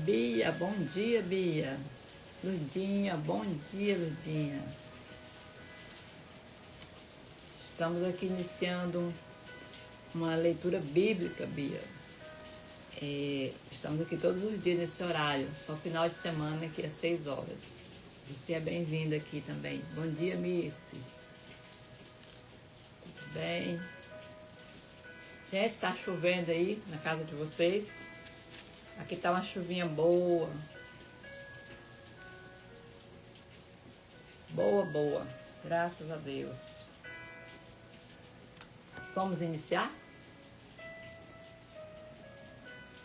Bia, bom dia, Bia. Ludinha, bom dia, Ludinha. Estamos aqui iniciando uma leitura bíblica, Bia. Estamos aqui todos os dias nesse horário, só final de semana aqui às 6 horas. Você é bem-vinda aqui também. Bom dia, Missy. Tudo bem? Gente, tá chovendo aí na casa de vocês? Aqui tá uma chuvinha boa. Boa. Graças a Deus. Vamos iniciar?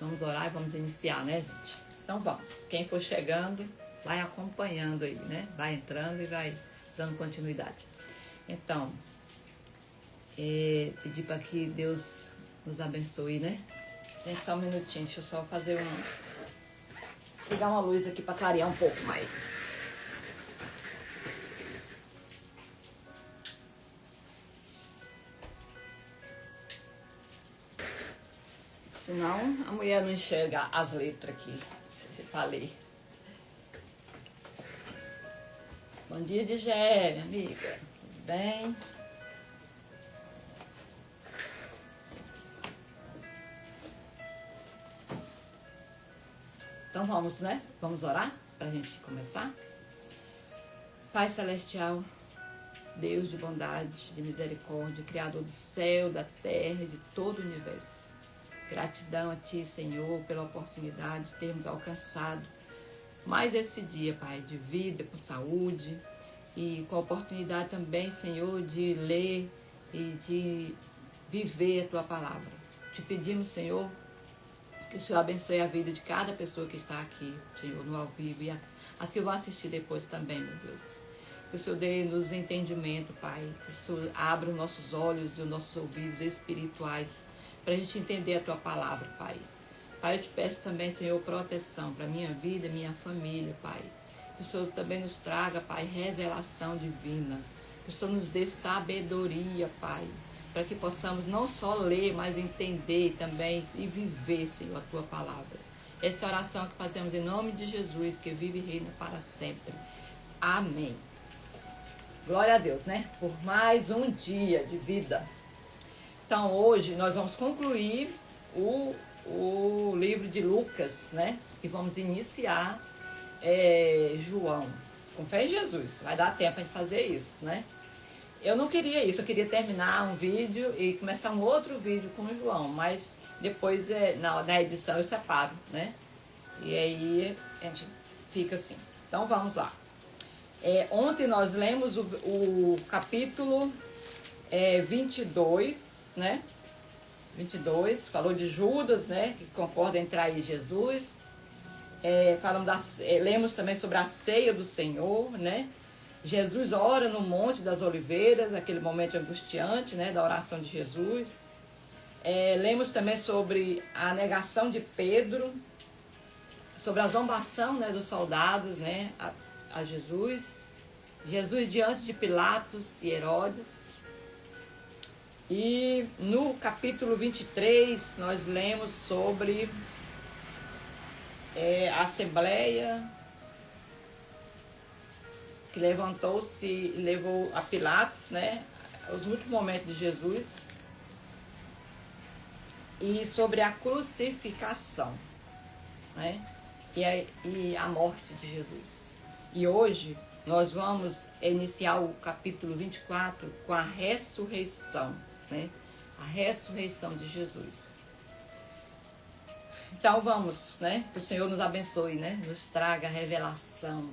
Vamos orar e vamos iniciar, né, gente? Então vamos. Quem for chegando, vai acompanhando aí, né? Vai entrando e vai dando continuidade. Então, pedir para que Deus nos abençoe, né? Gente, só um minutinho, deixa eu só fazer pegar uma luz aqui para clarear um pouco mais. Senão a mulher não enxerga as letras aqui, se falei. Bom dia, Digé, minha amiga. Tudo bem? Então vamos, né? Vamos orar para a gente começar? Pai Celestial, Deus de bondade, de misericórdia, Criador do céu, da terra e de todo o universo. Gratidão a Ti, Senhor, pela oportunidade de termos alcançado mais esse dia, Pai, de vida, com saúde e com a oportunidade também, Senhor, de ler e de viver a Tua palavra. Te pedimos, Senhor, que o Senhor abençoe a vida de cada pessoa que está aqui, Senhor, no ao vivo e as que vão assistir depois também, meu Deus. Que o Senhor dê-nos entendimento, Pai. Que o Senhor abra os nossos olhos e os nossos ouvidos espirituais para a gente entender a Tua palavra, Pai. Pai, eu te peço também, Senhor, proteção para a minha vida, minha família, Pai. Que o Senhor também nos traga, Pai, revelação divina. Que o Senhor nos dê sabedoria, Pai, para que possamos não só ler, mas entender também e viver, Senhor, a Tua palavra. Essa oração que fazemos em nome de Jesus, que vive e reina para sempre. Amém. Glória a Deus, né? Por mais um dia de vida. Então, hoje nós vamos concluir o livro de Lucas, né? E vamos iniciar João. Com fé em Jesus. Vai dar tempo de fazer isso, né? Eu não queria isso, eu queria terminar um vídeo e começar um outro vídeo com o João, mas depois na edição eu separo, né? E aí a gente fica assim. Então vamos lá. Ontem nós lemos o capítulo 22, né? 22, falou de Judas, né? Que concorda em trair Jesus. Lemos também sobre a ceia do Senhor, né? Jesus ora no Monte das Oliveiras, aquele momento angustiante, né, da oração de Jesus. Lemos também sobre a negação de Pedro, sobre a zombação, né, dos soldados, né, a Jesus. Jesus diante de Pilatos e Herodes. E no capítulo 23 nós lemos sobre a Assembleia que levantou-se e levou a Pilatos, né, os últimos momentos de Jesus, e sobre a crucificação, né, e a morte de Jesus. E hoje nós vamos iniciar o capítulo 24 com a ressurreição, né, a ressurreição de Jesus. Então vamos, né, que o Senhor nos abençoe, né, nos traga a revelação.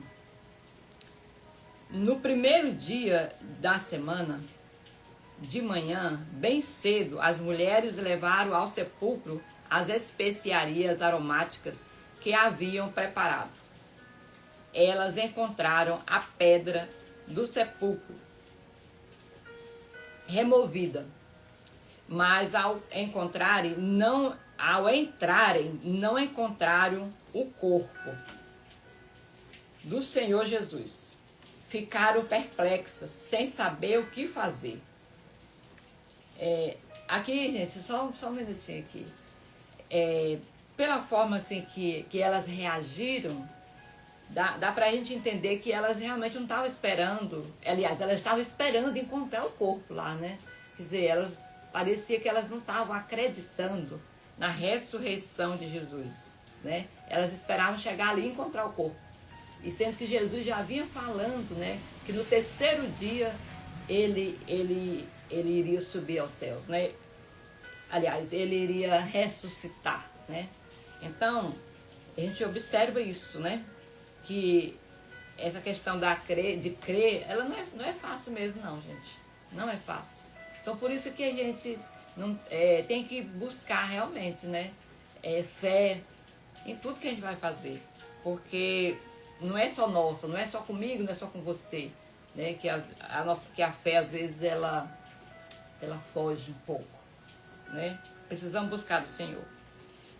No primeiro dia da semana, de manhã, bem cedo, as mulheres levaram ao sepulcro as especiarias aromáticas que haviam preparado. Elas encontraram a pedra do sepulcro removida, mas ao entrarem, não encontraram o corpo do Senhor Jesus. Ficaram perplexas, sem saber o que fazer. Aqui, gente, só um minutinho aqui. pela forma assim que elas reagiram, dá pra gente entender que elas realmente não estavam esperando. Aliás, elas estavam esperando encontrar o corpo lá, né? Quer dizer, parecia que elas não estavam acreditando na ressurreição de Jesus, né? Elas esperavam chegar ali e encontrar o corpo. E sendo que Jesus já vinha falando, né, que no terceiro dia ele iria subir aos céus, né? Aliás, ele iria ressuscitar, né? Então, a gente observa isso, né? Que essa questão de crer, ela não é fácil mesmo, não, gente. Não é fácil. Então, por isso que a gente tem que buscar realmente, né? Fé em tudo que a gente vai fazer. Porque não é só nossa, não é só comigo, não é só com você, né? Que a fé, às vezes, ela foge um pouco, né? Precisamos buscar do Senhor.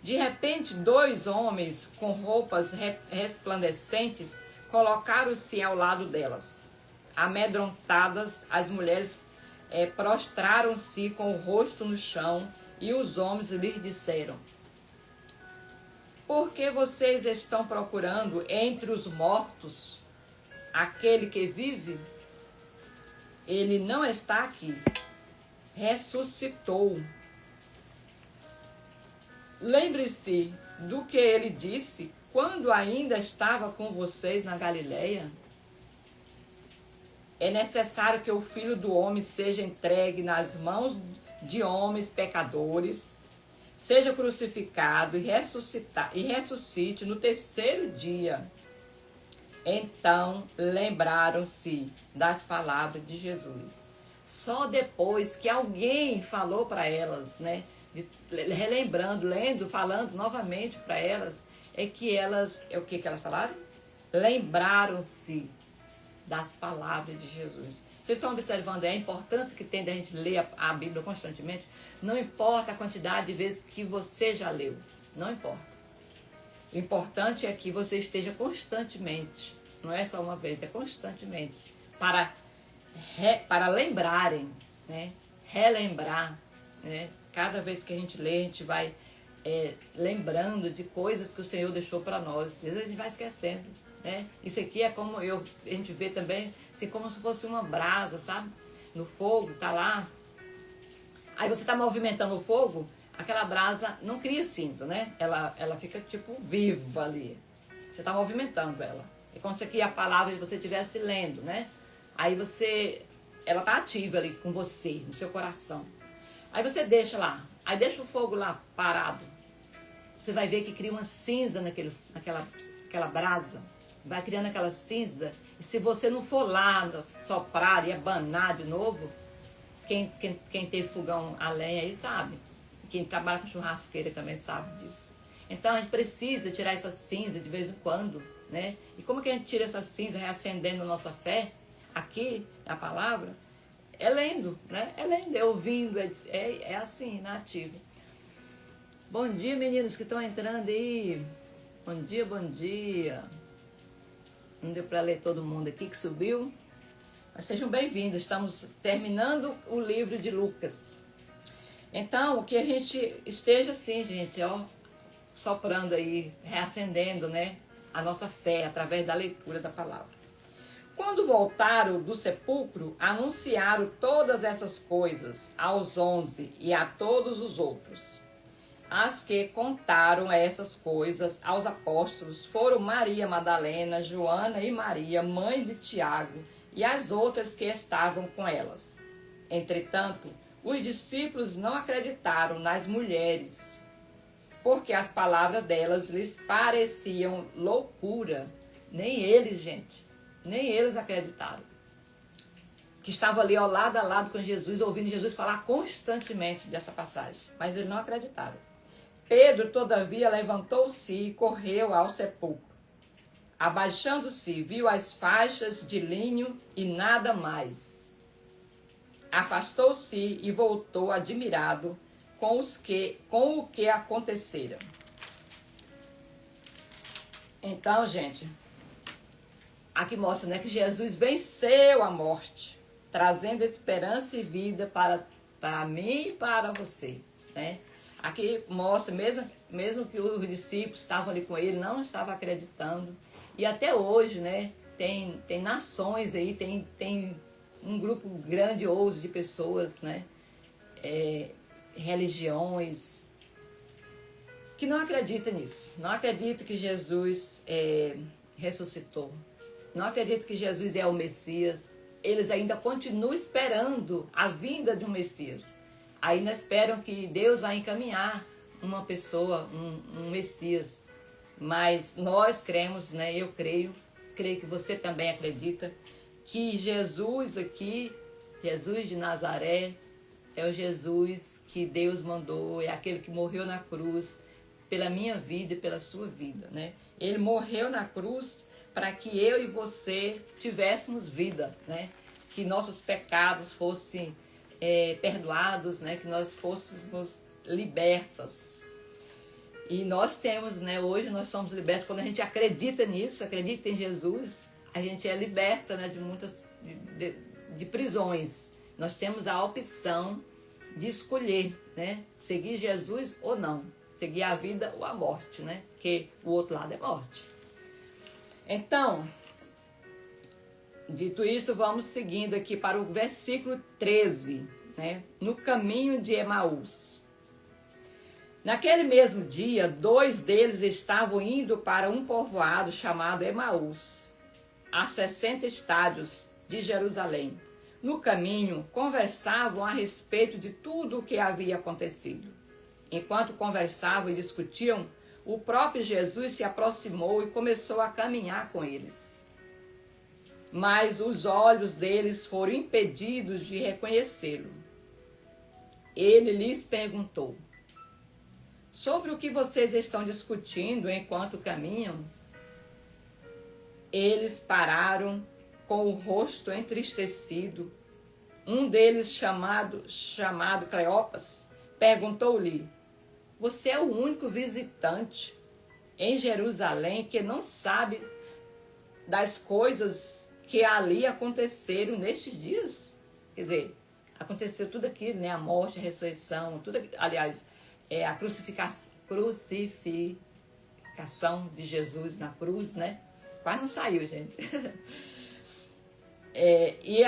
De repente, 2 homens com roupas resplandecentes colocaram-se ao lado delas. Amedrontadas, as mulheres prostraram-se com o rosto no chão e os homens lhes disseram: por que vocês estão procurando entre os mortos aquele que vive? Ele não está aqui. Ressuscitou. Lembre-se do que ele disse quando ainda estava com vocês na Galileia. É necessário que o Filho do Homem seja entregue nas mãos de homens pecadores, seja crucificado e ressuscite no terceiro dia. Então lembraram-se das palavras de Jesus. Só depois que alguém falou para elas, né? Relembrando, falando novamente para elas, é que elas, o que elas falaram? Lembraram-se das palavras de Jesus. Vocês estão observando a importância que tem da gente ler a Bíblia constantemente? Não importa a quantidade de vezes que você já leu, não importa. O importante é que você esteja constantemente, não é só uma vez, é constantemente, para lembrarem, né? Relembrar, né? Cada vez que a gente lê, a gente vai lembrando de coisas que o Senhor deixou para nós. Às vezes a gente vai esquecendo, né? Isso aqui é como a gente vê também, assim, como se fosse uma brasa, sabe? No fogo, tá lá. Aí você tá movimentando o fogo, aquela brasa não cria cinza, né? Ela fica tipo viva ali. Você tá movimentando ela. É como se aqui a palavra você estivesse lendo, né? Aí ela tá ativa ali com você, no seu coração. Aí você deixa lá, aí deixa o fogo lá parado. Você vai ver que cria uma cinza naquela brasa. Vai criando aquela cinza. E se você não for lá soprar e abanar de novo, quem teve fogão a lenha aí sabe. Quem trabalha com churrasqueira também sabe disso. Então a gente precisa tirar essa cinza de vez em quando, né? E como que a gente tira essa cinza reacendendo a nossa fé? Aqui, na palavra, é lendo, né? É lendo, é ouvindo, é assim, na ativa. Bom dia, meninos que estão entrando aí. Bom dia, bom dia. Não deu para ler todo mundo aqui que subiu. Mas sejam bem-vindos, estamos terminando o livro de Lucas. Então, que a gente esteja assim, gente, ó, soprando aí, reacendendo, né? A nossa fé através da leitura da palavra. Quando voltaram do sepulcro, anunciaram todas essas coisas aos 11 e a todos os outros. As que contaram essas coisas aos apóstolos foram Maria Madalena, Joana e Maria, mãe de Tiago, e as outras que estavam com elas. Entretanto, os discípulos não acreditaram nas mulheres, porque as palavras delas lhes pareciam loucura. Nem eles, gente. Nem eles acreditaram. Que estavam ali ao lado a lado com Jesus, ouvindo Jesus falar constantemente dessa passagem. Mas eles não acreditaram. Pedro, todavia, levantou-se e correu ao sepulcro. Abaixando-se, viu as faixas de linho e nada mais. Afastou-se e voltou admirado com o que acontecera. Então, gente, aqui mostra, né, que Jesus venceu a morte, trazendo esperança e vida para mim e para você, né? aqui mostra, mesmo que os discípulos estavam ali com ele, não estavam acreditando. E até hoje, né, tem nações aí, tem um grupo grandioso de pessoas, né, religiões, que não acreditam nisso. Não acreditam que Jesus ressuscitou. Não acreditam que Jesus é o Messias. Eles ainda continuam esperando a vinda de um Messias. Ainda esperam que Deus vai encaminhar uma pessoa, um Messias. Mas nós cremos, né? Eu creio que você também acredita, que Jesus aqui, Jesus de Nazaré, é o Jesus que Deus mandou, é aquele que morreu na cruz pela minha vida e pela sua vida, né? Ele morreu na cruz para que eu e você tivéssemos vida, né? Que nossos pecados fossem perdoados, né? Que nós fôssemos libertas. E nós temos, né? Hoje nós somos libertos. Quando a gente acredita nisso, acredita em Jesus, a gente é liberta, né? De muitas de prisões. Nós temos a opção de escolher, né? Seguir Jesus ou não. Seguir a vida ou a morte, né? Porque o outro lado é morte. Então, dito isto, vamos seguindo aqui para o versículo 13, né? No caminho de Emaús. Naquele mesmo dia, 2 deles estavam indo para um povoado chamado Emaús, a 60 estádios de Jerusalém. No caminho, conversavam a respeito de tudo o que havia acontecido. Enquanto conversavam e discutiam, o próprio Jesus se aproximou e começou a caminhar com eles. Mas os olhos deles foram impedidos de reconhecê-lo. Ele lhes perguntou: sobre o que vocês estão discutindo enquanto caminham? Eles pararam com o rosto entristecido. Um deles, chamado Cleopas, perguntou-lhe: você é o único visitante em Jerusalém que não sabe das coisas que ali aconteceram nestes dias? Quer dizer, aconteceu tudo aquilo, né? A morte, a ressurreição, tudo aquilo, aliás, a crucificação de Jesus na cruz, né? Quase não saiu, gente. E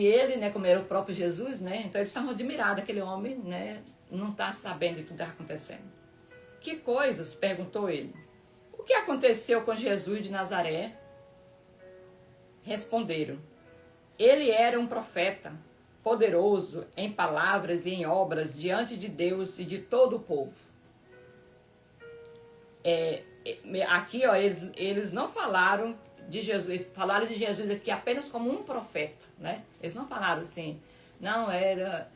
ele, né, como era o próprio Jesus, né? Então eles estavam admirados, aquele homem, né? Não está sabendo o que está acontecendo. Que coisas? Perguntou ele. O que aconteceu com Jesus de Nazaré? Responderam: ele era um profeta, poderoso em palavras e em obras diante de Deus e de todo o povo. Aqui, ó, eles não falaram de Jesus, falaram de Jesus aqui apenas como um profeta, né? Eles não falaram assim, não, era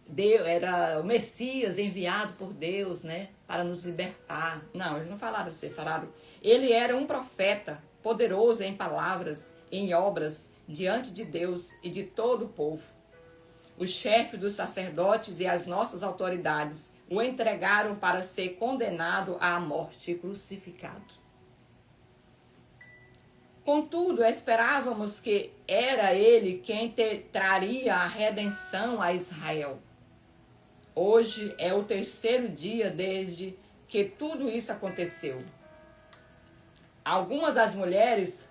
Deus, era o Messias enviado por Deus, né, para nos libertar. Não, eles não falaram assim, eles falaram, ele era um profeta, poderoso em palavras, em obras, diante de Deus e de todo o povo. O chefe dos sacerdotes e as nossas autoridades o entregaram para ser condenado à morte e crucificado. Contudo, esperávamos que era ele quem traria a redenção a Israel. Hoje é o 3º dia desde que tudo isso aconteceu. Algumas das mulheres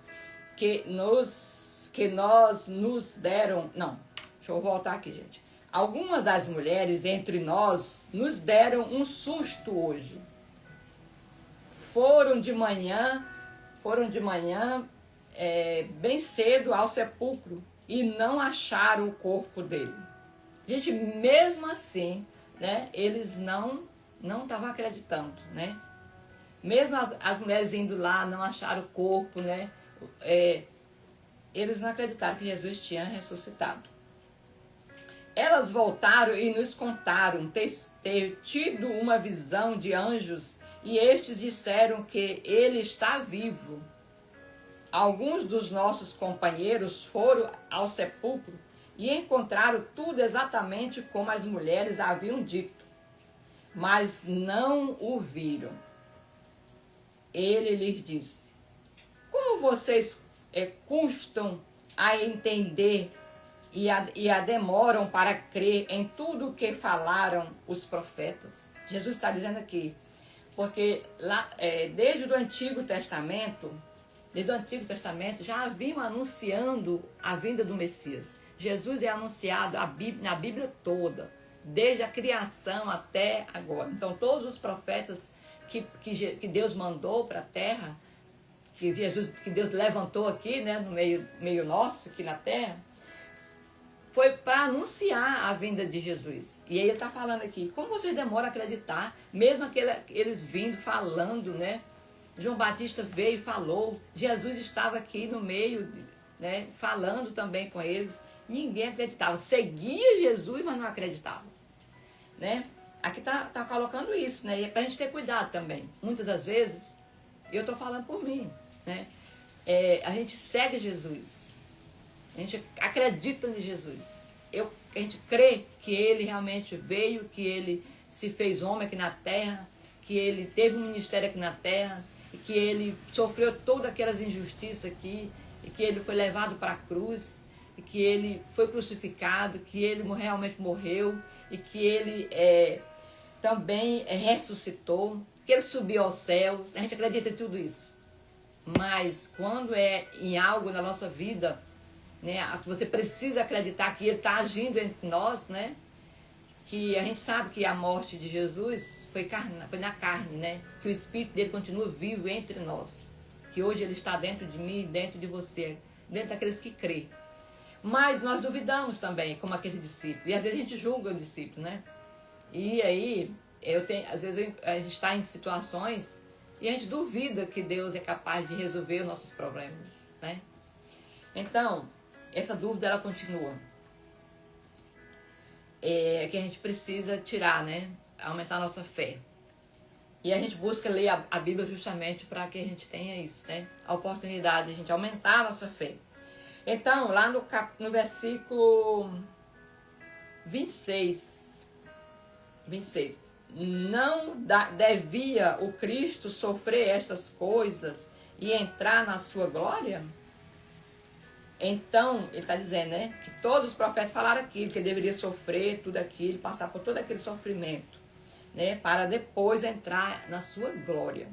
que nós nos deram... Não, deixa eu voltar aqui, gente. Algumas das mulheres entre nós nos deram um susto hoje. Foram de manhã bem cedo ao sepulcro e não acharam o corpo dele. Gente, mesmo assim, né, eles não estavam acreditando, né? Mesmo as mulheres indo lá, não acharam o corpo, né? Eles não acreditaram que Jesus tinha ressuscitado. Elas voltaram e nos contaram ter tido uma visão de anjos e estes disseram que ele está vivo. Alguns dos nossos companheiros foram ao sepulcro e encontraram tudo exatamente como as mulheres haviam dito, mas não o viram. Ele lhes disse: como vocês custam a entender e a demoram para crer em tudo o que falaram os profetas. Jesus está dizendo aqui, porque lá, desde o Antigo Testamento já haviam anunciando a vinda do Messias. Jesus é anunciado na Bíblia toda, desde a criação até agora. Então todos os profetas que Deus mandou para a terra, que Deus levantou aqui, né, no meio nosso, aqui na terra, foi para anunciar a vinda de Jesus. E aí ele está falando aqui, como vocês demoram a acreditar, mesmo eles vindo, falando, né? João Batista veio e falou, Jesus estava aqui no meio, né, falando também com eles. Ninguém acreditava, seguia Jesus, mas não acreditava, né? Aqui tá colocando isso, né? E é pra gente ter cuidado também. Muitas das vezes, eu tô falando por mim, né? A gente segue Jesus, a gente acredita em Jesus, a gente crê que ele realmente veio, que ele se fez homem aqui na terra, que ele teve um ministério aqui na terra, e que ele sofreu todas aquelas injustiças aqui, e que ele foi levado para a cruz, e que ele foi crucificado, que ele realmente morreu, e que ele também ressuscitou, que ele subiu aos céus. A gente acredita em tudo isso. Mas quando é em algo na nossa vida, né, você precisa acreditar que ele está agindo entre nós, né? Que a gente sabe que a morte de Jesus foi na carne, né? Que o Espírito dele continua vivo entre nós. Que hoje ele está dentro de mim, dentro de você, dentro daqueles que crê. Mas nós duvidamos também, como aquele discípulo. E às vezes a gente julga o discípulo, né? E aí, às vezes a gente está em situações e a gente duvida que Deus é capaz de resolver os nossos problemas, né? Então, essa dúvida ela continua. Que a gente precisa tirar, né? Aumentar a nossa fé. E a gente busca ler a Bíblia justamente para que a gente tenha isso, né? A oportunidade de a gente aumentar a nossa fé. Então, lá no versículo 26, não devia o Cristo sofrer estas coisas e entrar na sua glória? Então, ele está dizendo, né, que todos os profetas falaram aquilo, que ele deveria sofrer tudo aquilo, passar por todo aquele sofrimento, né, para depois entrar na sua glória.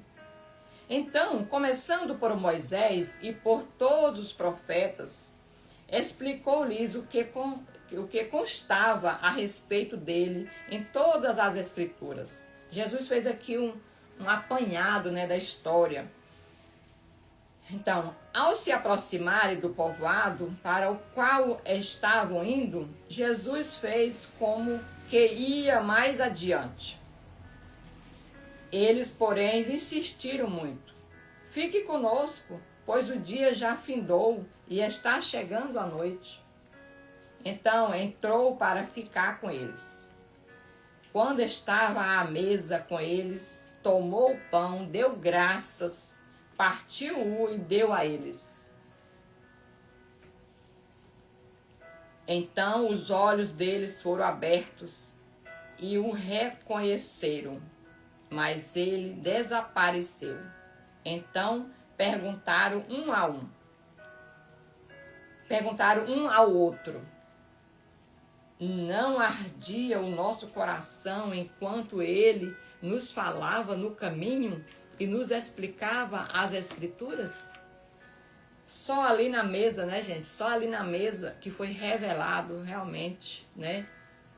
Então, começando por Moisés e por todos os profetas, explicou-lhes o que constava a respeito dele em todas as Escrituras. Jesus fez aqui um apanhado, né, da história. Então, ao se aproximarem do povoado para o qual estavam indo, Jesus fez como que ia mais adiante. Eles, porém, insistiram muito. Fique conosco, pois o dia já findou e está chegando a noite. Então entrou para ficar com eles. Quando estava à mesa com eles, tomou o pão, deu graças, partiu-o e deu a eles. Então os olhos deles foram abertos e o reconheceram, mas ele desapareceu. Então perguntaram um ao outro: não ardia o nosso coração enquanto ele nos falava no caminho e nos explicava as Escrituras? Só ali na mesa, né, gente? Só ali na mesa que foi revelado realmente, né,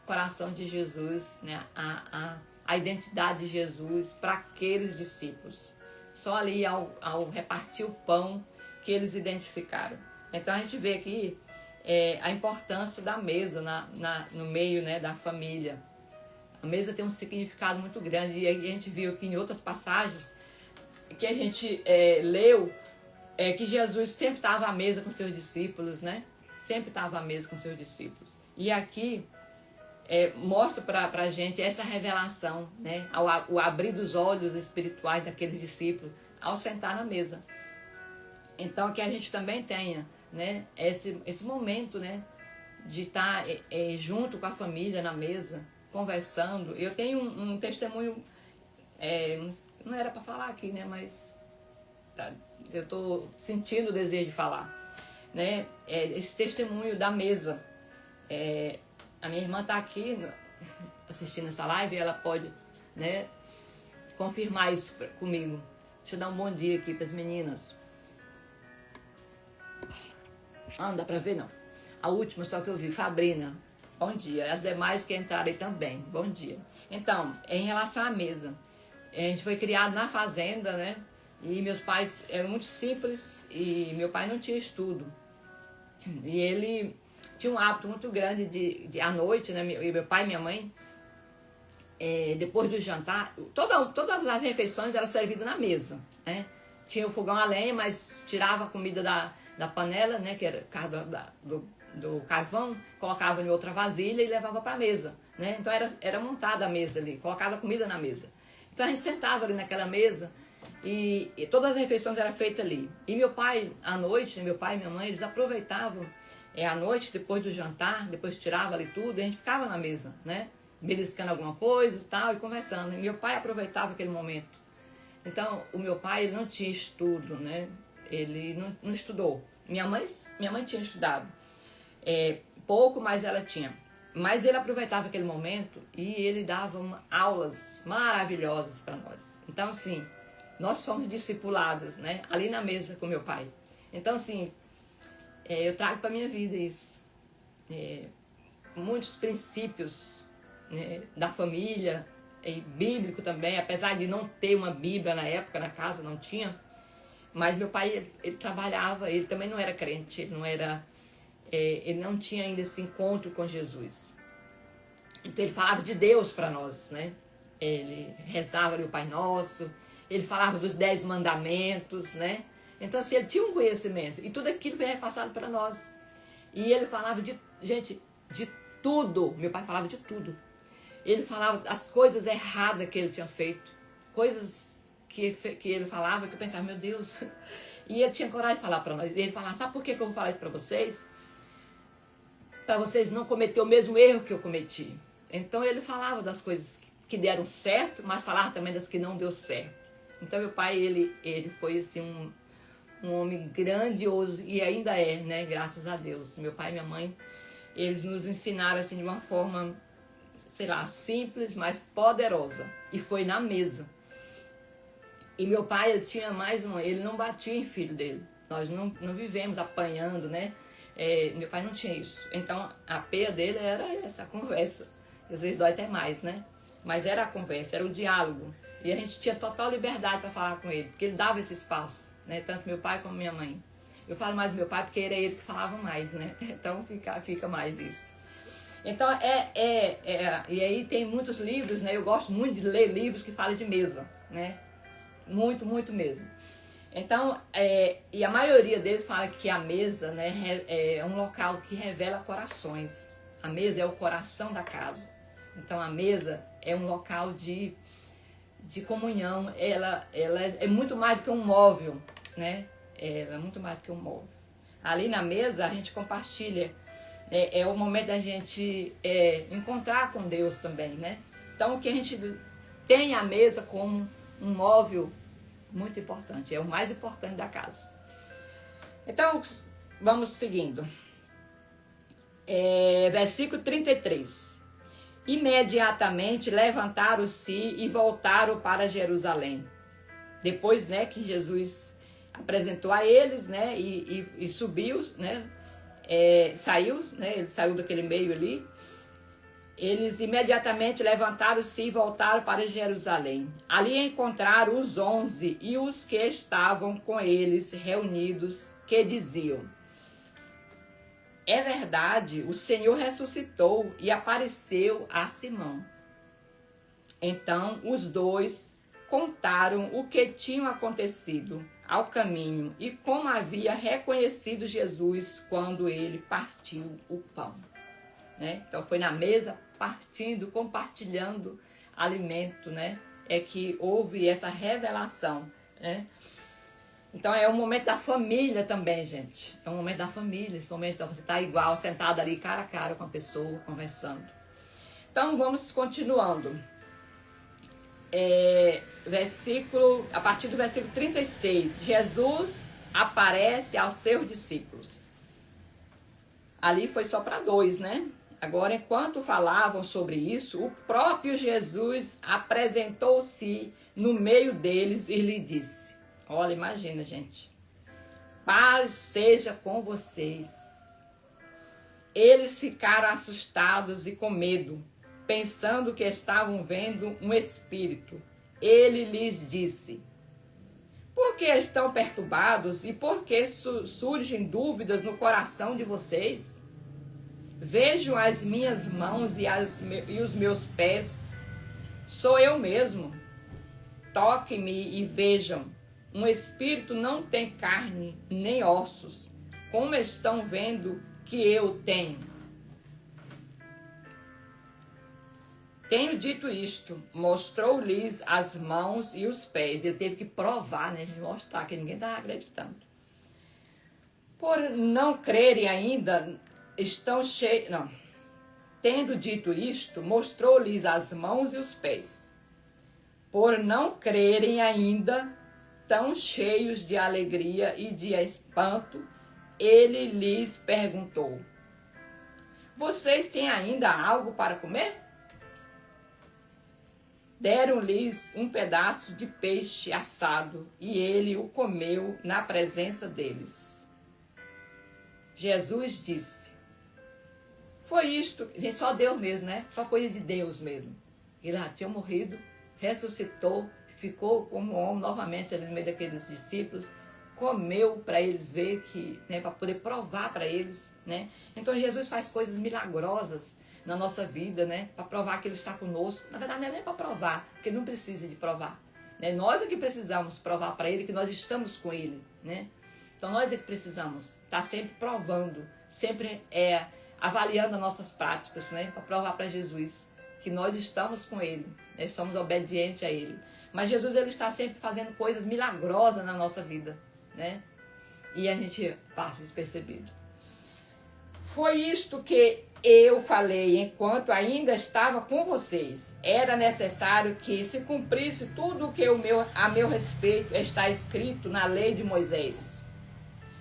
o coração de Jesus, né, a identidade de Jesus para aqueles discípulos. Só ali ao repartir o pão que eles identificaram. Então a gente vê aqui a importância da mesa no meio, né, da família. A mesa tem um significado muito grande e a gente viu aqui em outras passagens que a gente leu que Jesus sempre estava à mesa com seus discípulos, né? Sempre estava à mesa com seus discípulos. E aqui mostra para a gente essa revelação, né? O abrir dos olhos espirituais daqueles discípulos ao sentar na mesa. Então que a gente também tenha, né, esse momento, né, de estar junto com a família na mesa, conversando. Eu tenho um testemunho, não era para falar aqui, né, mas eu estou sentindo o desejo de falar, né, esse testemunho da mesa, A minha irmã está aqui assistindo essa live e ela pode, né, confirmar isso comigo. Deixa eu dar um bom dia aqui para as meninas. Não dá para ver não. A última só que eu vi, Fabrina. Bom dia. As demais que entraram aí também. Bom dia. Então, em relação à mesa. A gente foi criado na fazenda, né? E meus pais eram muito simples e meu pai não tinha estudo. E ele tinha um hábito muito grande de à noite, né? E meu pai e minha mãe, depois do jantar, todas as refeições eram servidas na mesa, né? Tinha o fogão a lenha, mas tirava a comida da panela, né? Que era do carvão, colocava em outra vasilha e levava para a mesa, né? Então era montada a mesa ali, colocava a comida na mesa. Então a gente sentava ali naquela mesa e todas as refeições eram feitas ali. E meu pai, à noite, meu pai e minha mãe, eles aproveitavam à noite, depois do jantar, depois tirava ali tudo, e a gente ficava na mesa, né? Beliscando alguma coisa e tal, e conversando. E meu pai aproveitava aquele momento. Então, o meu pai, ele não tinha estudo, né? Ele não estudou. Minha mãe tinha estudado. Pouco, mas ela tinha. Mas ele aproveitava aquele momento e ele dava aulas maravilhosas para nós. Então, assim, nós somos discipulados, né? Ali na mesa com meu pai. Então, assim, eu trago para minha vida isso. Muitos princípios, né, da família, e bíblico também, apesar de não ter uma Bíblia na época, na casa não tinha. Mas meu pai, ele trabalhava, ele também não era crente, ele não tinha ainda esse encontro com Jesus. Então ele falava de Deus para nós, né? Ele rezava ali o Pai Nosso, ele falava dos 10 mandamentos, né? Então assim, ele tinha um conhecimento e tudo aquilo foi repassado para nós. E ele falava de tudo, meu pai falava de tudo. Ele falava as coisas erradas que ele tinha feito, coisas que ele falava que eu pensava, meu Deus. E ele tinha coragem de falar para nós. E ele falava, sabe por que eu vou falar isso para vocês? Para vocês não cometerem o mesmo erro que eu cometi. Então ele falava das coisas que deram certo, mas falava também das que não deu certo. Então meu pai, ele foi assim um homem grandioso e ainda é, né? Graças a Deus. Meu pai e minha mãe, eles nos ensinaram assim de uma forma, sei lá, simples, mas poderosa. E foi na mesa. E meu pai, ele tinha ele não batia em filho dele. Nós não vivemos apanhando, né? Meu pai não tinha isso. Então, a peia dele era essa conversa. Às vezes dói até mais, né? Mas era a conversa, era o diálogo. E a gente tinha total liberdade para falar com ele, porque ele dava esse espaço, né? Tanto meu pai como minha mãe. Eu falo mais meu pai porque era ele que falava mais, né? Então, fica mais isso. Então, e aí tem muitos livros, né? Eu gosto muito de ler livros que falam de mesa, né? Muito, muito mesmo. Então, e a maioria deles fala que a mesa, né, é um local que revela corações. A mesa é o coração da casa. Então, a mesa é um local de comunhão. Ela é muito mais do que um móvel, né? Ela é muito mais do que um móvel. Ali na mesa, a gente compartilha. É o momento da gente encontrar com Deus também, né? Então, o que a gente tem a mesa como um móvel muito importante, é o mais importante da casa. Então, vamos seguindo. Versículo 33. Imediatamente levantaram-se e voltaram para Jerusalém. Depois, né, que Jesus apresentou a eles, né, e subiu, né, saiu, né, ele saiu daquele meio ali. Eles imediatamente levantaram-se e voltaram para Jerusalém. Ali encontraram os 11 e os que estavam com eles reunidos, que diziam: é verdade, o Senhor ressuscitou e apareceu a Simão. Então os dois contaram o que tinha acontecido ao caminho e como havia reconhecido Jesus quando ele partiu o pão. Né? Então foi na mesa, partindo, compartilhando alimento, né? É que houve essa revelação, né? Então é um momento da família também, gente. É um momento da família, esse momento você está igual, sentado ali cara a cara com a pessoa, conversando. Então vamos continuando. A partir do versículo 36, Jesus aparece aos seus discípulos. Ali foi só para 2, né? Agora, enquanto falavam sobre isso, o próprio Jesus apresentou-se no meio deles e lhe disse: olha, imagina, gente. Paz seja com vocês. Eles ficaram assustados e com medo, pensando que estavam vendo um espírito. Ele lhes disse: por que estão perturbados e por que surgem dúvidas no coração de vocês? Vejam as minhas mãos e os meus pés. Sou eu mesmo. Toquem-me e vejam. Um espírito não tem carne nem ossos, como estão vendo que eu tenho. Tenho dito isto, mostrou-lhes as mãos e os pés. Ele teve que provar, né, de mostrar, que ninguém estava acreditando. Por não crerem ainda, estão cheios... Não. Tendo dito isto, mostrou-lhes as mãos e os pés. Por não crerem ainda, tão cheios de alegria e de espanto, ele lhes perguntou: vocês têm ainda algo para comer? Deram-lhes um pedaço de peixe assado e ele o comeu na presença deles. Jesus disse: foi isto, gente, só Deus mesmo, né? Só coisa de Deus mesmo. Ele já tinha morrido, ressuscitou, ficou como homem novamente ali no meio daqueles discípulos, comeu para eles ver que, né, para poder provar para eles, né? Então Jesus faz coisas milagrosas na nossa vida, né? Para provar que ele está conosco. Na verdade, não é nem para provar, porque ele não precisa de provar, né? Nós é que precisamos provar para ele que nós estamos com ele, né? Então nós é que precisamos estar sempre provando, sempre avaliando as nossas práticas, né? Para provar para Jesus que nós estamos com ele, né? Somos obedientes a ele. Mas Jesus, ele está sempre fazendo coisas milagrosas na nossa vida, né? E a gente passa despercebido. Foi isto que eu falei enquanto ainda estava com vocês. Era necessário que se cumprisse tudo o que a meu respeito está escrito na lei de Moisés,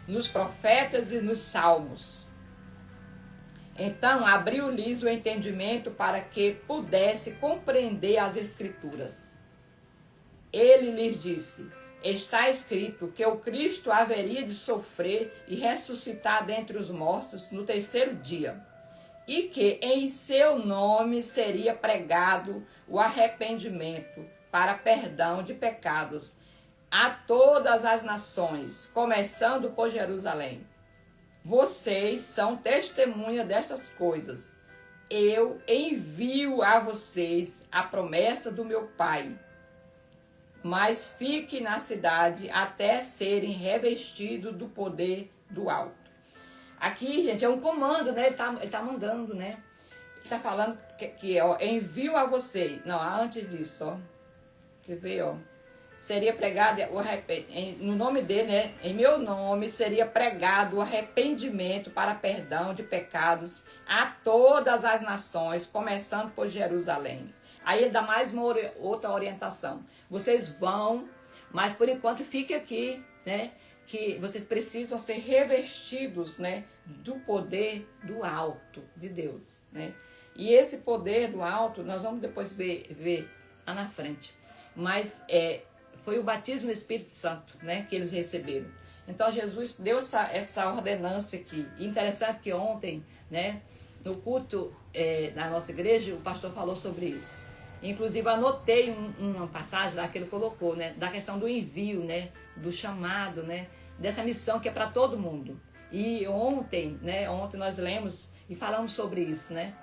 nos profetas e nos salmos. Então abriu-lhes o entendimento para que pudesse compreender as Escrituras. Ele lhes disse: está escrito que o Cristo haveria de sofrer e ressuscitar dentre os mortos no terceiro dia, e que em seu nome seria pregado o arrependimento para perdão de pecados a todas as nações, começando por Jerusalém. Vocês são testemunha destas coisas. Eu envio a vocês a promessa do meu Pai. Mas fiquem na cidade até serem revestidos do poder do alto. Aqui, gente, é um comando, né? Ele tá mandando, né? Ele está falando que ó, envio a vocês. Não, antes disso, ó. Quer ver, ó. Seria pregado no nome dele, né? Em meu nome seria pregado o arrependimento para perdão de pecados a todas as nações, começando por Jerusalém. Aí ele dá mais outra orientação. Vocês vão, mas por enquanto fique aqui, né? Que vocês precisam ser revestidos, né, do poder do alto de Deus, né? E esse poder do alto nós vamos depois ver lá na frente. Mas foi o batismo no Espírito Santo, né, que eles receberam. Então Jesus deu essa ordenança aqui. E interessante que ontem, né, no culto na nossa igreja, o pastor falou sobre isso. Inclusive anotei uma passagem lá que ele colocou, né, da questão do envio, né, do chamado, né, dessa missão que é para todo mundo. E ontem nós lemos e falamos sobre isso, né?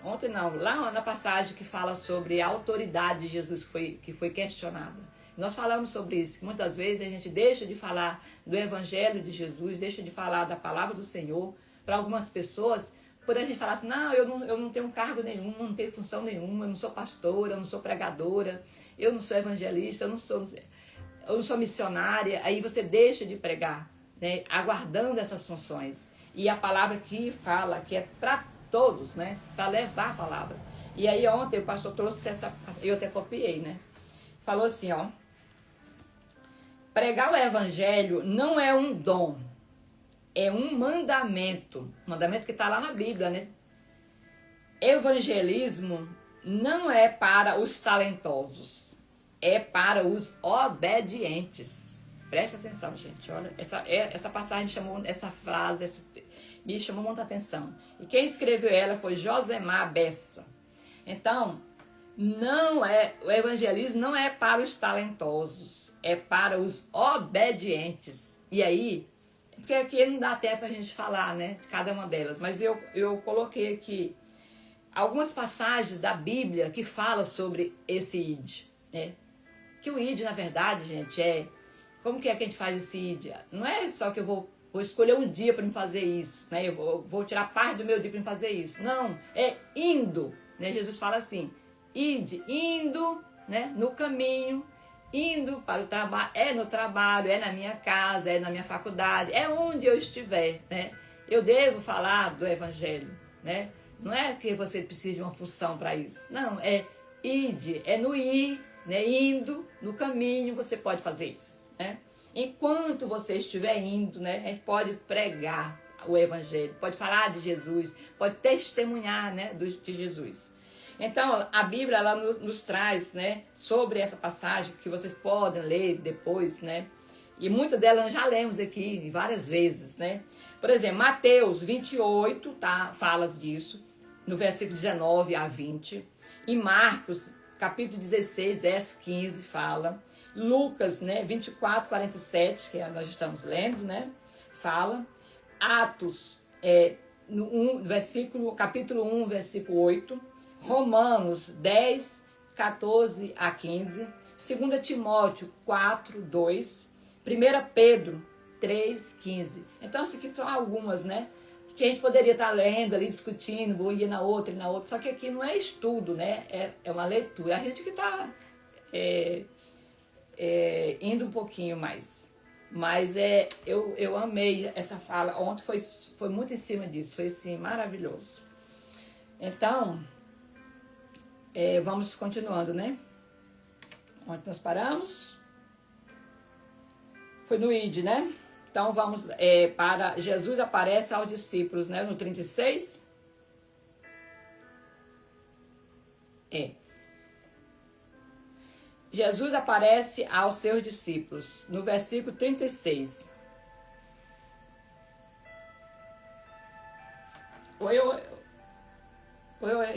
Ontem não, lá na passagem que fala sobre a autoridade de Jesus que foi questionada. Nós falamos sobre isso, que muitas vezes a gente deixa de falar do Evangelho de Jesus, deixa de falar da palavra do Senhor para algumas pessoas, por a gente falar assim: não, eu não tenho cargo nenhum, não tenho função nenhuma, eu não sou pastora, eu não sou pregadora, eu não sou evangelista, eu não sou missionária. Aí você deixa de pregar, né, aguardando essas funções. E a palavra aqui fala que é para todos, né, para levar a palavra. E aí ontem o pastor trouxe eu até copiei, né, falou assim, ó: pregar o evangelho não é um dom, é um mandamento. Mandamento que está lá na Bíblia, né? evangelismo não é para os talentosos, é para os obedientes. Presta atenção, gente. Olha, essa passagem essa frase me chamou muita atenção. E quem escreveu ela foi Josemar Bessa. Então, o evangelismo não é para os talentosos, é para os obedientes. E aí, porque aqui não dá tempo a gente falar, né, de cada uma delas, mas eu coloquei aqui algumas passagens da Bíblia que falam sobre esse id, né? Que o id, na verdade, gente, como que a gente faz esse id? Não é só que eu vou escolher um dia para me fazer isso, né? Eu vou tirar parte do meu dia para me fazer isso. Não, é indo, né? Jesus fala assim, ide, indo, né, no caminho, indo para o trabalho, no trabalho, na minha casa, na minha faculdade, onde eu estiver, né? Eu devo falar do evangelho, né? Não é que você precisa de uma função para isso. Não, ide, no ir, né? Indo, no caminho, você pode fazer isso, né? Enquanto você estiver indo, né, a gente pode pregar o evangelho, pode falar de Jesus, pode testemunhar, né, de Jesus. Então, a Bíblia ela nos traz, né, sobre essa passagem que vocês podem ler depois, né? E muitas delas já lemos aqui várias vezes, né? Por exemplo, Mateus 28, tá, fala disso, no versículo 19 a 20. Em Marcos, capítulo 16, verso 15, fala. Lucas, né, 24, 47, que nós estamos lendo, né? Fala. Atos, capítulo 1, versículo 8. Romanos 10, 14 a 15, 2 Timóteo 4, 2, 1 Pedro 3, 15. Então, isso aqui são algumas, né? Que a gente poderia estar lendo ali, discutindo, vou ir na outra, só que aqui não é estudo, né? É uma leitura. A gente que está indo um pouquinho mais. Mas eu amei essa fala. Ontem foi muito em cima disso, foi assim, maravilhoso. Então, vamos continuando, né? Onde nós paramos? Foi no id, né? Então vamos para Jesus aparece aos discípulos, né? No 36. Jesus aparece aos seus discípulos, no versículo 36. Ou eu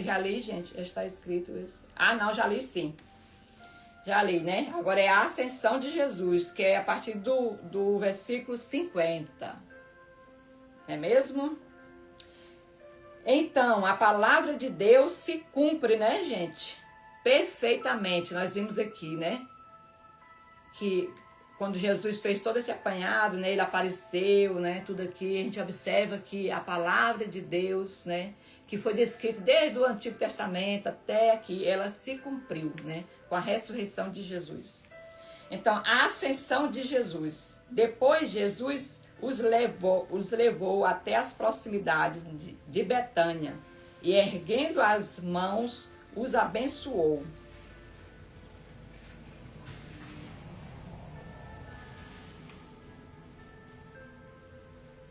já li, gente? Já está escrito isso. Ah, não, já li sim. Já li, né? Agora é a ascensão de Jesus, que é a partir do versículo 50. Não é mesmo? Então, a palavra de Deus se cumpre, né, gente? Perfeitamente. Nós vimos aqui, né? Que quando Jesus fez todo esse apanhado, né? Ele apareceu, né? Tudo aqui. A gente observa que a palavra de Deus, né? Que foi descrita desde o Antigo Testamento até aqui, ela se cumpriu, né? Com a ressurreição de Jesus. Então, a ascensão de Jesus. Depois, Jesus os levou até as proximidades de Betânia e, erguendo as mãos, os abençoou.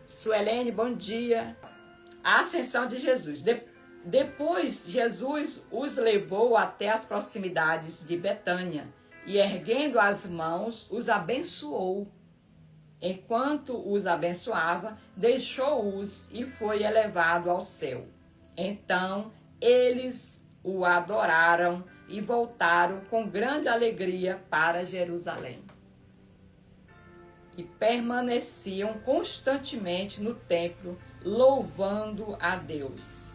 Suelene, bom dia. A ascensão de Jesus. Depois, Jesus os levou até as proximidades de Betânia e, erguendo as mãos, os abençoou. Enquanto os abençoava, deixou-os e foi elevado ao céu. Então, eles o adoraram e voltaram com grande alegria para Jerusalém. E permaneciam constantemente no templo, louvando a Deus.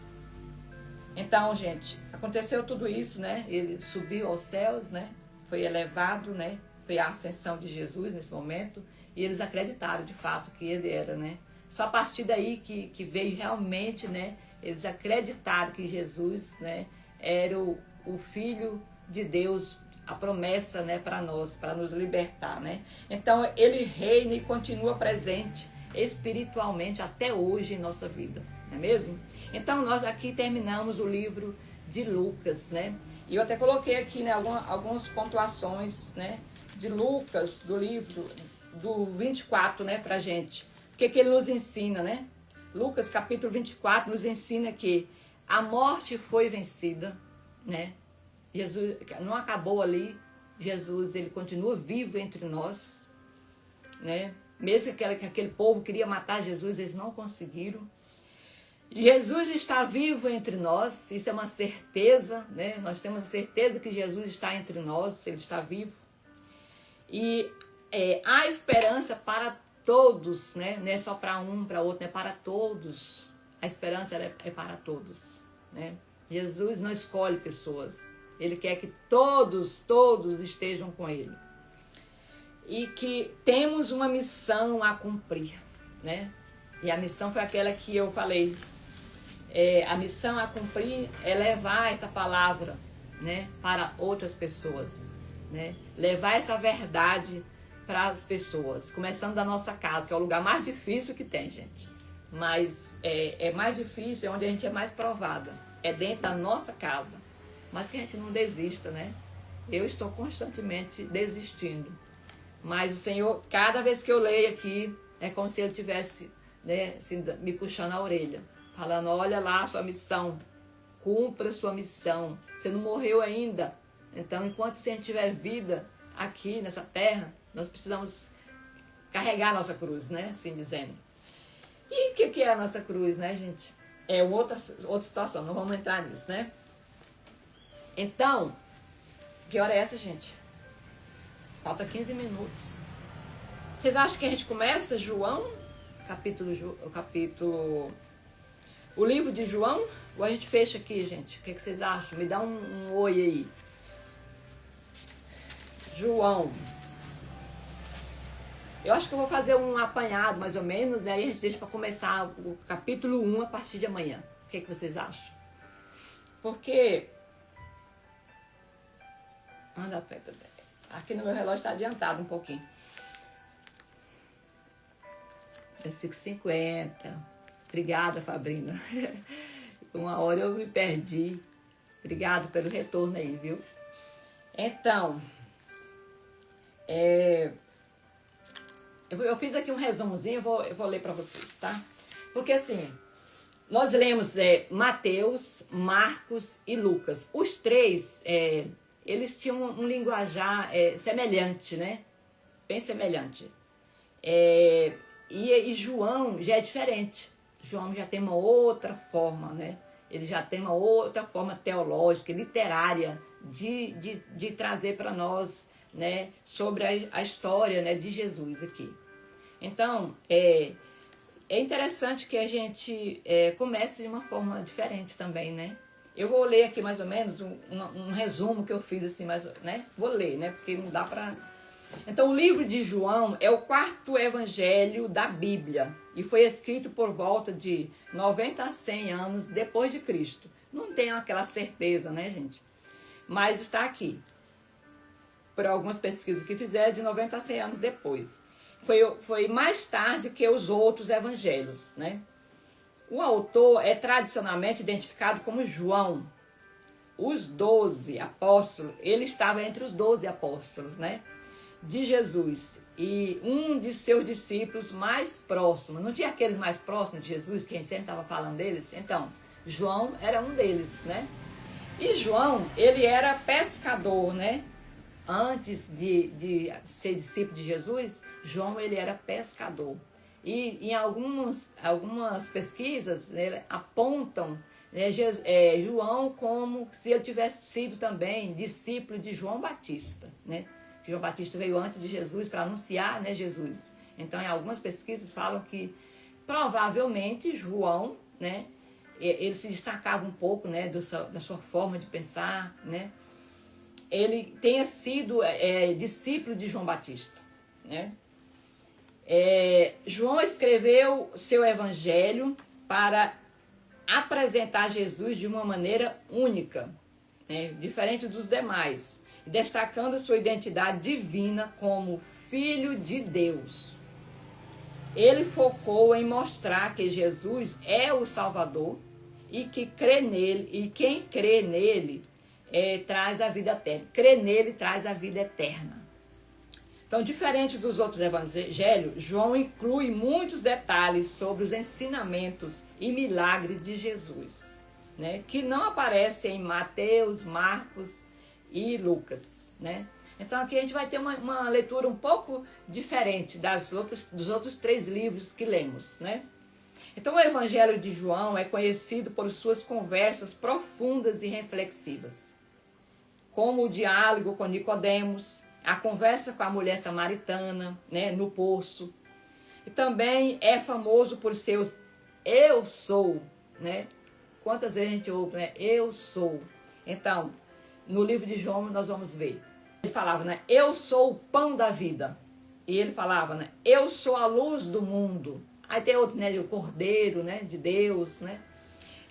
Então, gente, aconteceu tudo isso, né? Ele subiu aos céus, né? Foi elevado, né? Foi a ascensão de Jesus nesse momento. E eles acreditaram, de fato, que ele era, né? Só a partir daí que veio realmente, né? Eles acreditaram que Jesus, né? Era o Filho de Deus, a promessa, né? Para nós, para nos libertar, né? Então, ele reina e continua presente espiritualmente até hoje em nossa vida, não é mesmo? Então, nós aqui terminamos o livro de Lucas, né? E eu até coloquei aqui, né, algumas pontuações, né, de Lucas, do livro do 24, né, pra gente. O que ele nos ensina, né? Lucas, capítulo 24, nos ensina que A morte foi vencida, né? Jesus não acabou ali. Jesus, ele continua vivo entre nós, né? Mesmo que aquele povo queria matar Jesus, eles não conseguiram. Jesus está vivo entre nós, isso é uma certeza, né? Nós temos a certeza que Jesus está entre nós, ele está vivo. E há esperança para todos, né? Não é só para um, para outro, é para todos. A esperança é para todos, né? Jesus não escolhe pessoas, ele quer que todos estejam com ele. E que temos uma missão a cumprir, né? E a missão foi aquela que eu falei. A missão a cumprir é levar essa palavra, né, para outras pessoas, né? Levar essa verdade para as pessoas, começando da nossa casa, que é o lugar mais difícil que tem, gente. Mas é mais difícil, é onde a gente é mais provada, é dentro da nossa casa. Mas que a gente não desista, né? Eu estou constantemente desistindo. Mas o Senhor, cada vez que eu leio aqui, é como se Ele tivesse, né, assim, me puxando a orelha, falando, olha lá a sua missão, cumpra a sua missão, você não morreu ainda. Então, enquanto a gente tiver vida aqui nessa terra, nós precisamos carregar a nossa cruz, né, assim dizendo. E o que é a nossa cruz, né, gente? É outra situação, não vamos entrar nisso, né? Então, que hora é essa, gente? Falta 15 minutos. Vocês acham que a gente começa João, o livro de João? Ou a gente fecha aqui, gente? O que vocês acham? Me dá um oi aí. João. Eu acho que eu vou fazer um apanhado, mais ou menos, né? Aí a gente deixa para começar o capítulo 1 a partir de amanhã. O que vocês acham? Porque... Aqui no meu relógio está adiantado um pouquinho. Versículo 50. Obrigada, Fabrina. Uma hora eu me perdi. Obrigado pelo retorno aí, viu? Então, eu fiz aqui um resumozinho, eu vou ler para vocês, tá? Porque assim, nós lemos Mateus, Marcos e Lucas. Os três... eles tinham um linguajar semelhante, né? Bem semelhante. E João já é diferente. João já tem uma outra forma, né? Ele já tem uma outra forma teológica, literária, de trazer para nós, né, sobre a história, né, de Jesus aqui. Então, é interessante que a gente comece de uma forma diferente também, né? Eu vou ler aqui mais ou menos um resumo que eu fiz assim, né? Vou ler, né? Porque não dá para... Então, o livro de João é o quarto evangelho da Bíblia e foi escrito por volta de 90 a 100 anos depois de Cristo. Não tenho aquela certeza, né, gente? Mas está aqui. Por algumas pesquisas que fizeram, de 90 a 100 anos depois. Foi mais tarde que os outros evangelhos, né? O autor é tradicionalmente identificado como João. Os 12 apóstolos, ele estava entre os 12 apóstolos, né, de Jesus. E um de seus discípulos mais próximos. Não tinha aqueles mais próximos de Jesus, que a gente sempre estava falando deles? Então, João era um deles, né? E João, ele era pescador, né? Antes de ser discípulo de Jesus, João, ele era pescador. E em algumas pesquisas, né, apontam, né, João como se ele tivesse sido também discípulo de João Batista, né? João Batista veio antes de Jesus para anunciar, né, Jesus. Então, em algumas pesquisas falam que provavelmente João, né, ele se destacava um pouco, né, da sua forma de pensar, né? Ele tenha sido discípulo de João Batista, né? João escreveu seu evangelho para apresentar Jesus de uma maneira única, né, diferente dos demais, destacando sua identidade divina como Filho de Deus. Ele focou em mostrar que Jesus é o Salvador e que crê nele, e quem crê nele traz a vida eterna. Crê nele traz a vida eterna. Então, diferente dos outros evangelhos, João inclui muitos detalhes sobre os ensinamentos e milagres de Jesus. né, que não aparece em Mateus, Marcos e Lucas, né? Então aqui a gente vai ter uma leitura um pouco diferente dos outros 3 livros que lemos, né? Então o Evangelho de João é conhecido por suas conversas profundas e reflexivas, como o diálogo com Nicodemos, a conversa com a mulher samaritana, né, no poço. E também é famoso por seus eu sou, né? Quantas vezes a gente ouve, né? Eu sou. Então, no livro de João nós vamos ver. Ele falava, né? Eu sou o pão da vida. E ele falava, né? Eu sou a luz do mundo. Aí tem outros, né? O Cordeiro, né? De Deus, né?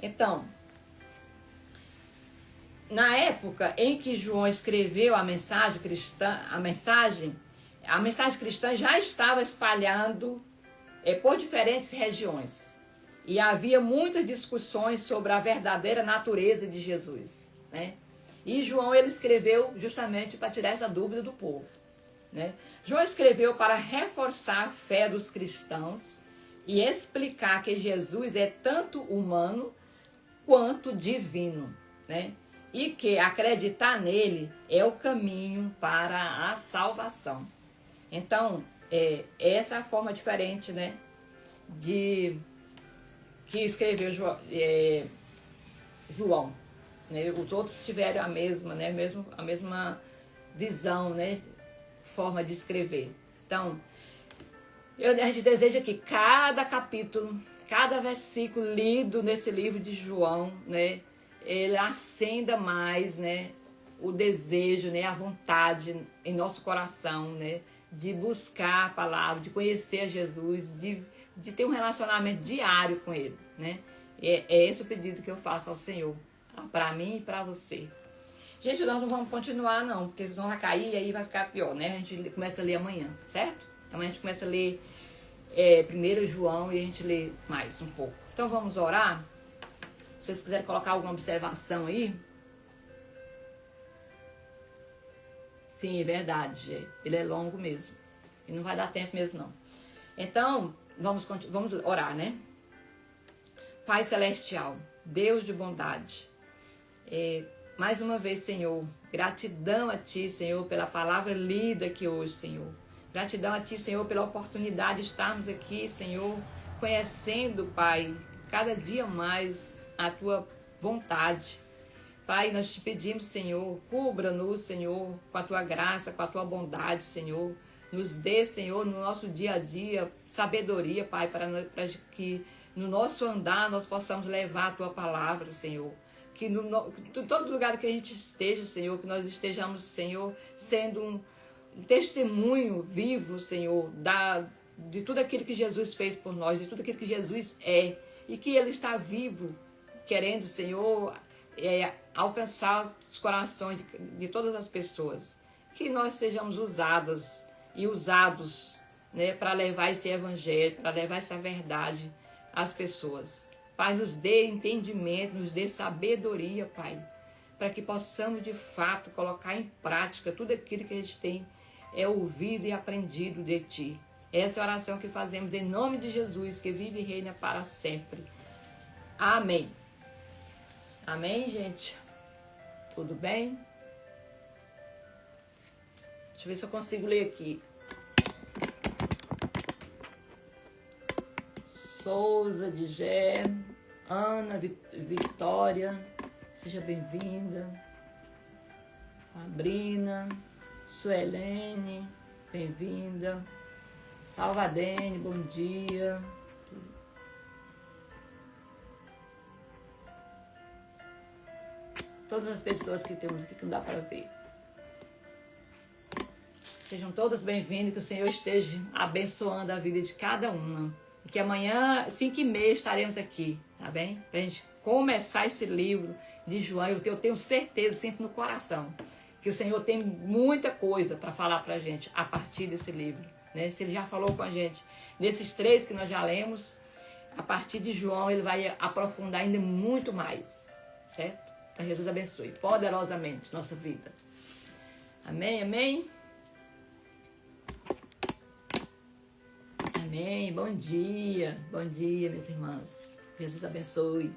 Então, na época em que João escreveu a mensagem cristã, a mensagem cristã já estava espalhando por diferentes regiões. E havia muitas discussões sobre a verdadeira natureza de Jesus, né? E João, ele escreveu justamente para tirar essa dúvida do povo, né? João escreveu para reforçar a fé dos cristãos e explicar que Jesus é tanto humano quanto divino, né? E que acreditar nele é o caminho para a salvação. Então, essa é a forma diferente, né, que escreveu João, né? Os outros tiveram a mesma, né, a mesma visão, né, forma de escrever. Então, a gente deseja que cada capítulo, cada versículo lido nesse livro de João, né, ele acenda mais, né, o desejo, né, a vontade em nosso coração, né, de buscar a palavra, de conhecer a Jesus, de ter um relacionamento diário com ele, né? É esse o pedido que eu faço ao Senhor, para mim e para você. Gente, nós não vamos continuar não, porque vocês vão cair e aí vai ficar pior, né? A gente começa a ler amanhã, certo? Amanhã a gente começa a ler 1 João e a gente lê mais um pouco. Então vamos orar? Se vocês quiserem colocar alguma observação aí. Sim, é verdade. Ele é longo mesmo. E não vai dar tempo mesmo, não. Então, vamos orar, né? Pai Celestial, Deus de bondade, mais uma vez, Senhor, gratidão a Ti, Senhor, pela palavra lida aqui hoje, Senhor. Gratidão a Ti, Senhor, pela oportunidade de estarmos aqui, Senhor, conhecendo, Pai, cada dia mais a Tua vontade. Pai, nós te pedimos, Senhor, cubra-nos, Senhor, com a Tua graça, com a Tua bondade, Senhor. Nos dê, Senhor, no nosso dia a dia, sabedoria, Pai, para que no nosso andar nós possamos levar a Tua palavra, Senhor. Que em todo lugar que a gente esteja, Senhor, que nós estejamos, Senhor, sendo um testemunho vivo, Senhor, de tudo aquilo que Jesus fez por nós, de tudo aquilo que Jesus é. E que Ele está vivo, querendo, Senhor, alcançar os corações de todas as pessoas. Que nós sejamos usadas e usados, né, para levar esse evangelho, para levar essa verdade às pessoas. Pai, nos dê entendimento, nos dê sabedoria, Pai, para que possamos de fato colocar em prática tudo aquilo que a gente tem ouvido e aprendido de Ti. Essa é a oração que fazemos em nome de Jesus, que vive e reina para sempre. Amém. Amém, gente? Tudo bem? Deixa eu ver se eu consigo ler aqui. Souza de Gé, Ana Vitória, seja bem-vinda. Fabrina, Suelene, bem-vinda. Salvadene, bom dia. Todas as pessoas que temos aqui que não dá para ver. Sejam todas bem-vindas, que o Senhor esteja abençoando a vida de cada uma. E que amanhã, 5h30, estaremos aqui, tá bem? Pra gente começar esse livro de João, que eu tenho certeza, sinto no coração, que o Senhor tem muita coisa para falar pra gente a partir desse livro, né? Se Ele já falou com a gente desses 3 que nós já lemos, a partir de João Ele vai aprofundar ainda muito mais, certo? Que Jesus abençoe poderosamente nossa vida. Amém, amém? Amém. Bom dia, minhas irmãs. Jesus abençoe.